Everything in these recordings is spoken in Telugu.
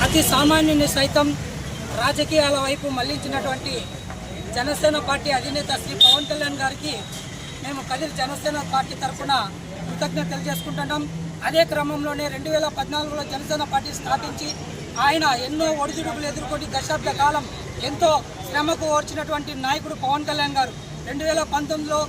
అతి సామాన్యుని సైతం రాజకీయాల వైపు మళ్లించినటువంటి జనసేన పార్టీ అధినేత శ్రీ పవన్ కళ్యాణ్ గారికి మేము కదిరి జనసేన పార్టీ తరఫున కృతజ్ఞతలు తెలియజేసుకుంటున్నాం. అదే క్రమంలోనే 2014లో జనసేన పార్టీ స్థాపించి ఆయన ఎన్నో ఒడిదుడుకులు ఎదుర్కొని దశాబ్ద కాలం ఎంతో శ్రమకు ఓర్చినటువంటి నాయకుడు పవన్ కళ్యాణ్ గారు 2019లో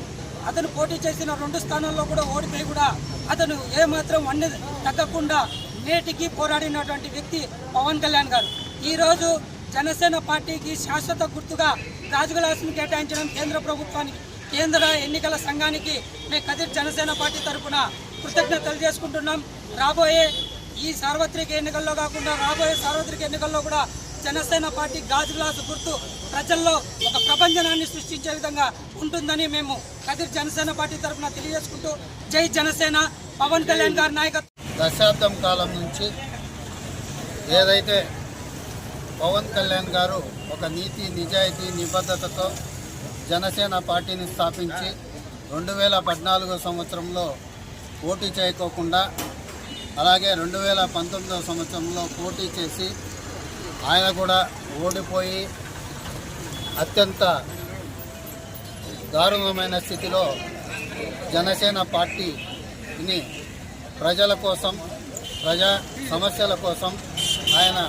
అతను పోటీ చేసిన 2 స్థానాల్లో కూడా ఓడిపోయి కూడా అతను ఏమాత్రం వన్నె తగ్గకుండా నేటికి పోరాడినటువంటి వ్యక్తి పవన్ కళ్యాణ్ గారు. ఈరోజు జనసేన పార్టీకి శాశ్వత గుర్తుగా గాజు గ్లాసును కేటాయించడం కేంద్ర ప్రభుత్వానికి, కేంద్ర ఎన్నికల సంఘానికి మేము కదిరి జనసేన పార్టీ తరఫున కృతజ్ఞతలు తెలియజేసుకుంటున్నాం. రాబోయే ఈ సార్వత్రిక ఎన్నికల్లో కాకుండా రాబోయే సార్వత్రిక ఎన్నికల్లో కూడా జనసేన పార్టీ గాజు గ్లాసు గుర్తు ప్రజల్లో ఒక ప్రపంచనాన్ని సృష్టించే విధంగా ఉంటుందని మేము కదిరి జనసేన పార్టీ తరఫున తెలియజేసుకుంటూ జై జనసేన, పవన్ కళ్యాణ్ గారి నాయకత్వం. దశాబ్దం కాలం నుంచి ఏదైతే పవన్ కళ్యాణ్ గారు ఒక నీతి నిజాయితీ నిబద్ధతతో జనసేన పార్టీని స్థాపించి 2014 సంవత్సరంలో పోటీ చేయకోకుండా అలాగే 2019 సంవత్సరంలో పోటీ చేసి ఆయన కూడా ఓడిపోయి అత్యంత దారుణమైన స్థితిలో జనసేన పార్టీని ప్రజల కోసం, ప్రజా సమస్యల కోసం ఆయన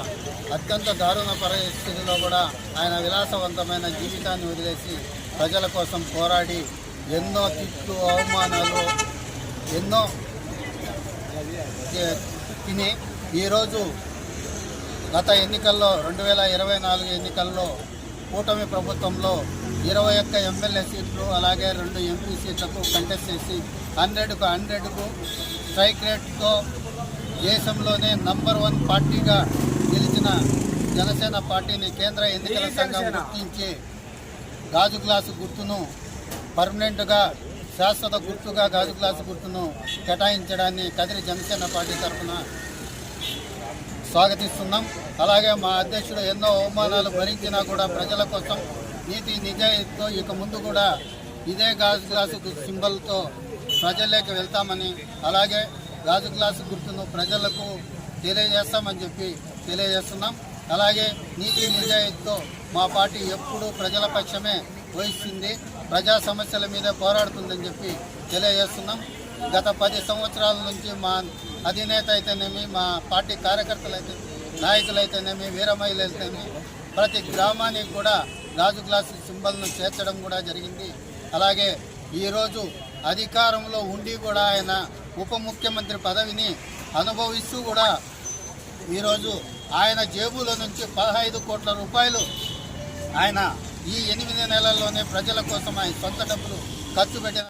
అత్యంత దారుణ పరిస్థితిలో కూడా ఆయన విలాసవంతమైన జీవితాన్ని వదిలేసి ప్రజల కోసం పోరాడి ఎన్నో తిట్లు, అవమానాలు ఎన్నో తిని ఈరోజు గత ఎన్నికల్లో 2024 ఎన్నికల్లో కూటమి ప్రభుత్వంలో 21 ఎమ్మెల్యే సీట్లు అలాగే 2 ఎంపీ సీట్లకు కంటెస్ట్ చేసి 100కు 100కు స్ట్రైక్ రేట్తో దేశంలోనే నంబర్ 1 పార్టీగా గెలిచిన జనసేన పార్టీని కేంద్ర ఎన్నికల సంఘం గుర్తించి గాజు గ్లాసు గుర్తును పర్మనెంట్గా శాశ్వత గుర్తుగా గాజు గ్లాసు గుర్తును కేటాయించడాన్ని కదిరి జనసేన పార్టీ తరఫున స్వాగతిస్తున్నాం. అలాగే మా అధ్యక్షుడు ఎన్నో అవమానాలు భరించినా కూడా ప్రజల కోసం నీతి నిజాయితీతో ఇక ముందు కూడా ఇదే గాజు గ్లాసు సింబల్తో ప్రజల్లోకి వెళ్తామని, అలాగే గాజు గ్లాసు గుర్తును ప్రజలకు తెలియజేస్తామని చెప్పి తెలియజేస్తున్నాం. అలాగే నీతి నిజాయితీతో మా పార్టీ ఎప్పుడూ ప్రజల పక్షమే వహిస్తుంది, ప్రజా సమస్యల మీద పోరాడుతుందని చెప్పి తెలియజేస్తున్నాం. గత 10 సంవత్సరాల నుంచి మా అధినేత అయితేనేమి, మా పార్టీ కార్యకర్తలైతే, నాయకులైతేనేమి, వీరమహిళలైతేనేమి ప్రతి గ్రామానికి కూడా గాజు గ్లాసు సింబల్ను చేర్చడం కూడా జరిగింది. అలాగే ఈరోజు అధికారంలో ఉండి కూడా ఆయన ఉప ముఖ్యమంత్రి పదవిని అనుభవిస్తూ కూడా ఈరోజు ఆయన జేబులో నుంచి 15 కోట్ల రూపాయలు ఆయన ఈ 8 నెలల్లోనే ప్రజల కోసం ఆయన సొంత డబ్బులు ఖర్చు పెట్టిన